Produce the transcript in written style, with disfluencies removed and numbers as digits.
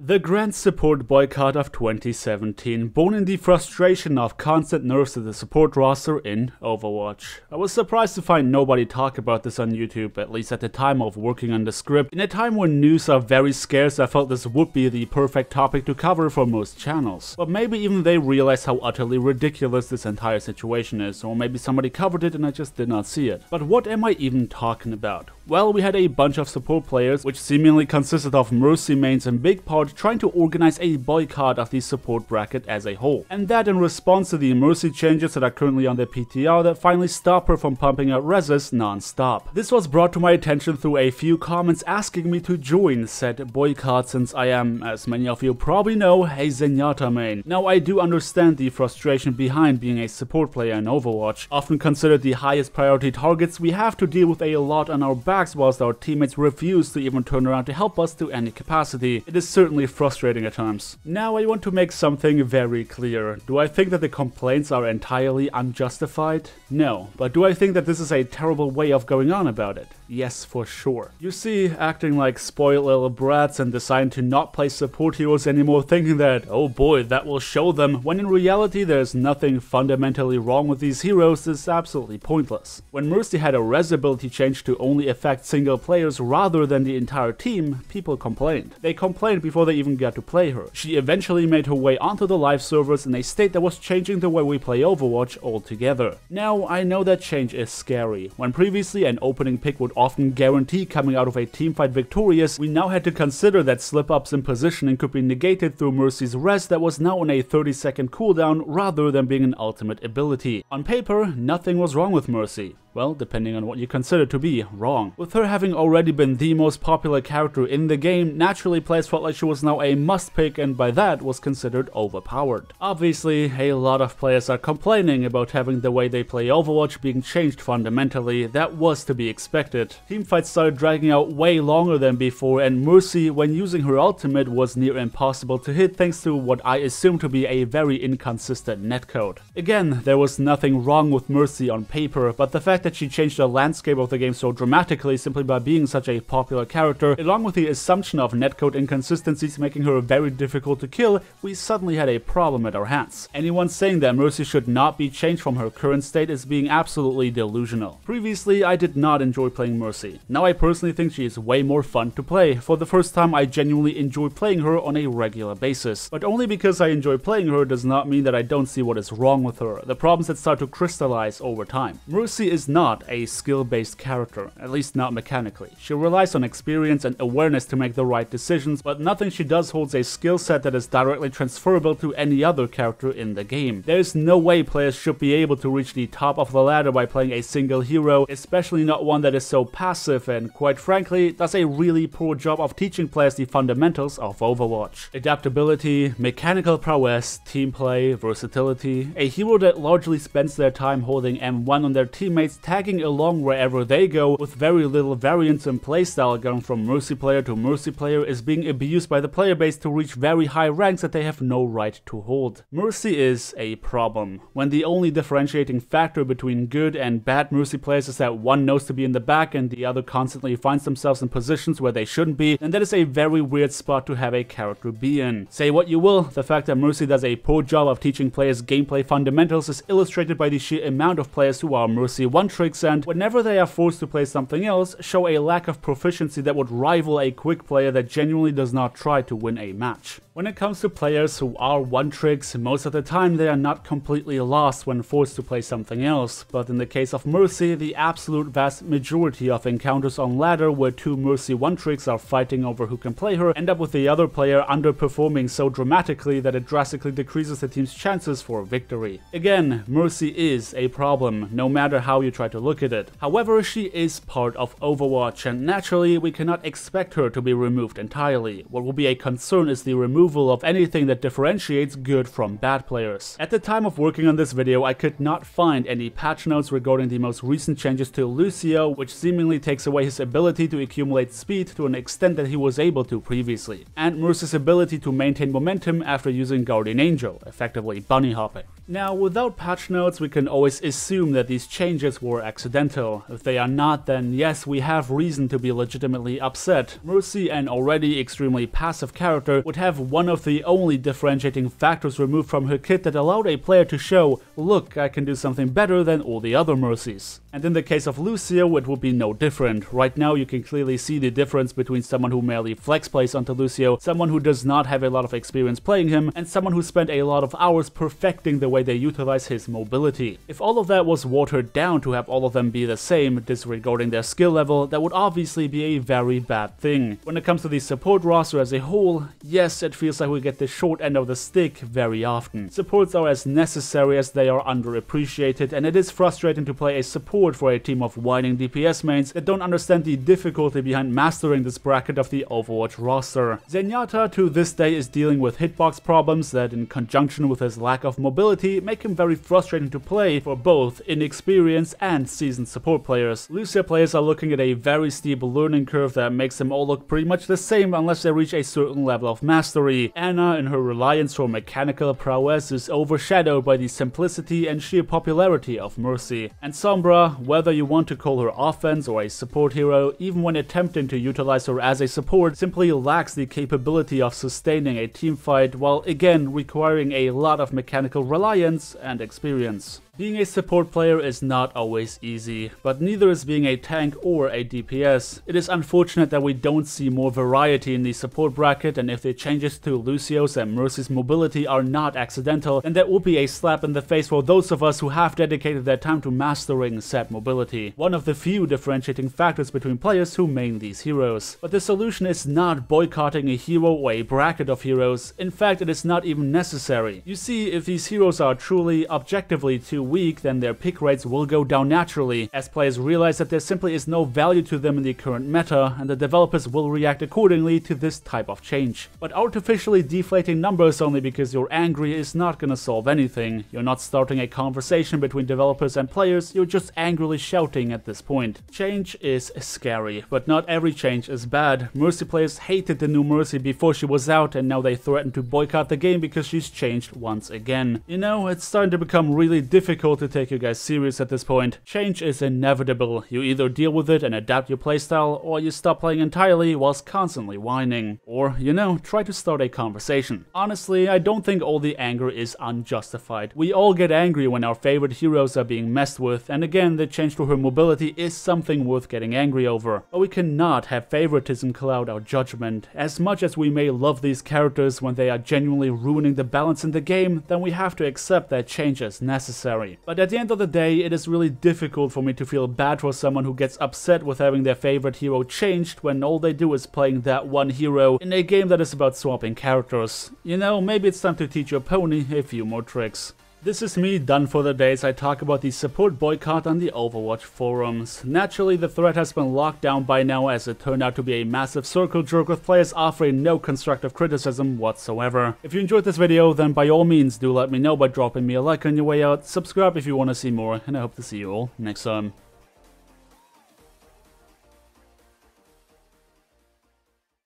The grand support boycott of 2017, born in the frustration of constant nerfs to the support roster in Overwatch. I was surprised to find nobody talk about this on YouTube, at least at the time of working on the script. In a time when news are very scarce, I felt this would be the perfect topic to cover for most channels. But maybe even they realize how utterly ridiculous this entire situation is, or maybe somebody covered it and I just did not see it. But what am I even talking about? Well, we had a bunch of support players, which seemingly consisted of Mercy mains in big part, trying to organize a boycott of the support bracket as a whole. And that in response to the Mercy changes that are currently on the PTR that finally stop her from pumping out reses non-stop. This was brought to my attention through a few comments asking me to join said boycott, since I am, as many of you probably know, a Zenyatta main. Now, I do understand the frustration behind being a support player in Overwatch. Often considered the highest priority targets, we have to deal with a lot on our back whilst our teammates refuse to even turn around to help us to any capacity. It is certainly frustrating at times. Now I want to make something very clear. Do I think that the complaints are entirely unjustified? No. But do I think that this is a terrible way of going on about it? Yes, for sure. You see, acting like spoiled little brats and deciding to not play support heroes anymore, thinking that, oh boy, that will show them, when in reality there's nothing fundamentally wrong with these heroes, is absolutely pointless. When Mercy had a res ability change to only affect single players rather than the entire team, people complained. They complained before they even got to play her. She eventually made her way onto the live servers in a state that was changing the way we play Overwatch altogether. Now, I know that change is scary. When previously an opening pick would often guarantee coming out of a teamfight victorious, we now had to consider that slip-ups in positioning could be negated through Mercy's res that was now on a 30-second cooldown rather than being an ultimate ability. On paper, nothing was wrong with Mercy. Well, depending on what you consider to be wrong. With her having already been the most popular character in the game, naturally players felt like she was now a must-pick and by that was considered overpowered. Obviously, a lot of players are complaining about having the way they play Overwatch being changed fundamentally. That was to be expected. Teamfights started dragging out way longer than before, and Mercy, when using her ultimate, was near impossible to hit thanks to what I assume to be a very inconsistent netcode. Again, there was nothing wrong with Mercy on paper, but the fact that she changed the landscape of the game so dramatically simply by being such a popular character, along with the assumption of netcode inconsistencies making her very difficult to kill, we suddenly had a problem at our hands. Anyone saying that Mercy should not be changed from her current state is being absolutely delusional. Previously, I did not enjoy playing Mercy. Now I personally think she is way more fun to play. For the first time, I genuinely enjoy playing her on a regular basis. But only because I enjoy playing her does not mean that I don't see what is wrong with her, the problems that start to crystallize over time. Mercy is not a skill-based character, at least not mechanically. She relies on experience and awareness to make the right decisions, but nothing she does holds a skill set that is directly transferable to any other character in the game. There is no way players should be able to reach the top of the ladder by playing a single hero, especially not one that is so passive and, quite frankly, does a really poor job of teaching players the fundamentals of Overwatch. Adaptability, mechanical prowess, team play, versatility. A hero that largely spends their time holding M1 on their teammates, tagging along wherever they go, with very little variance in playstyle going from Mercy player to Mercy player, is being abused by the player base to reach very high ranks that they have no right to hold. Mercy is a problem. When the only differentiating factor between good and bad Mercy players is that one knows to be in the back and the other constantly finds themselves in positions where they shouldn't be, then that is a very weird spot to have a character be in. Say what you will, the fact that Mercy does a poor job of teaching players gameplay fundamentals is illustrated by the sheer amount of players who are Mercy one-tricks and, whenever they are forced to play something else, show a lack of proficiency that would rival a quick player that genuinely does not try to win a match. When it comes to players who are one-tricks, most of the time they are not completely lost when forced to play something else, but in the case of Mercy, the absolute vast majority of encounters on ladder where two Mercy one-tricks are fighting over who can play her end up with the other player underperforming so dramatically that it drastically decreases the team's chances for victory. Again, Mercy is a problem, no matter how you try to look at it. However, she is part of Overwatch, and naturally we cannot expect her to be removed entirely. What will be a concern is the removal removal of anything that differentiates good from bad players. At the time of working on this video, I could not find any patch notes regarding the most recent changes to Lucio, which seemingly takes away his ability to accumulate speed to an extent that he was able to previously, and Mercy's ability to maintain momentum after using Guardian Angel, effectively bunny hopping. Now, without patch notes, we can always assume that these changes were accidental. If they are not, then yes, we have reason to be legitimately upset. Mercy, an already extremely passive character, would have one of the only differentiating factors removed from her kit that allowed a player to show, look, I can do something better than all the other Mercies. And in the case of Lucio, it would be no different. Right now, you can clearly see the difference between someone who merely flex plays onto Lucio, someone who does not have a lot of experience playing him, and someone who spent a lot of hours perfecting the way they utilize his mobility. If all of that was watered down to have all of them be the same, disregarding their skill level, that would obviously be a very bad thing. When it comes to the support roster as a whole, yes, it feels like we get the short end of the stick very often. Supports are as necessary as they are underappreciated, and it is frustrating to play a support for a team of whining DPS mains that don't understand the difficulty behind mastering this bracket of the Overwatch roster. Zenyatta to this day is dealing with hitbox problems that, in conjunction with his lack of mobility, make him very frustrating to play for both inexperienced and seasoned support players. Lucio players are looking at a very steep learning curve that makes them all look pretty much the same unless they reach a certain level of mastery. Anna, in her reliance for mechanical prowess, is overshadowed by the simplicity and sheer popularity of Mercy. And Sombra, whether you want to call her offense or a support hero, even when attempting to utilize her as a support, simply lacks the capability of sustaining a teamfight while again requiring a lot of mechanical reliance and experience. Being a support player is not always easy, but neither is being a tank or a DPS. It is unfortunate that we don't see more variety in the support bracket, and if the changes to Lucio's and Mercy's mobility are not accidental, then that would be a slap in the face for those of us who have dedicated their time to mastering said mobility. One of the few differentiating factors between players who main these heroes. But the solution is not boycotting a hero or a bracket of heroes. In fact, it is not even necessary. You see, if these heroes are truly objectively too weak, then their pick rates will go down naturally, as players realize that there simply is no value to them in the current meta, and the developers will react accordingly to this type of change. But artificially deflating numbers only because you're angry is not gonna solve anything. You're not starting a conversation between developers and players, you're just angrily shouting at this point. Change is scary, but not every change is bad. Mercy players hated the new Mercy before she was out, and now they threaten to boycott the game because she's changed once again. You know, it's starting to become really difficult to take you guys serious at this point. Change is inevitable. You either deal with it and adapt your playstyle, or you stop playing entirely whilst constantly whining. Or, you know, try to start a conversation. Honestly, I don't think all the anger is unjustified. We all get angry when our favorite heroes are being messed with, and again, the change to her mobility is something worth getting angry over. But we cannot have favoritism cloud our judgment. As much as we may love these characters when they are genuinely ruining the balance in the game, then we have to accept that change is necessary. But at the end of the day, it is really difficult for me to feel bad for someone who gets upset with having their favorite hero changed when all they do is playing that one hero in a game that is about swapping characters. You know, maybe it's time to teach your pony a few more tricks. This is me done for the day as I talk about the support boycott on the Overwatch forums. Naturally, the thread has been locked down by now as it turned out to be a massive circle jerk with players offering no constructive criticism whatsoever. If you enjoyed this video, then by all means do let me know by dropping me a like on your way out, subscribe if you want to see more, and I hope to see you all next time.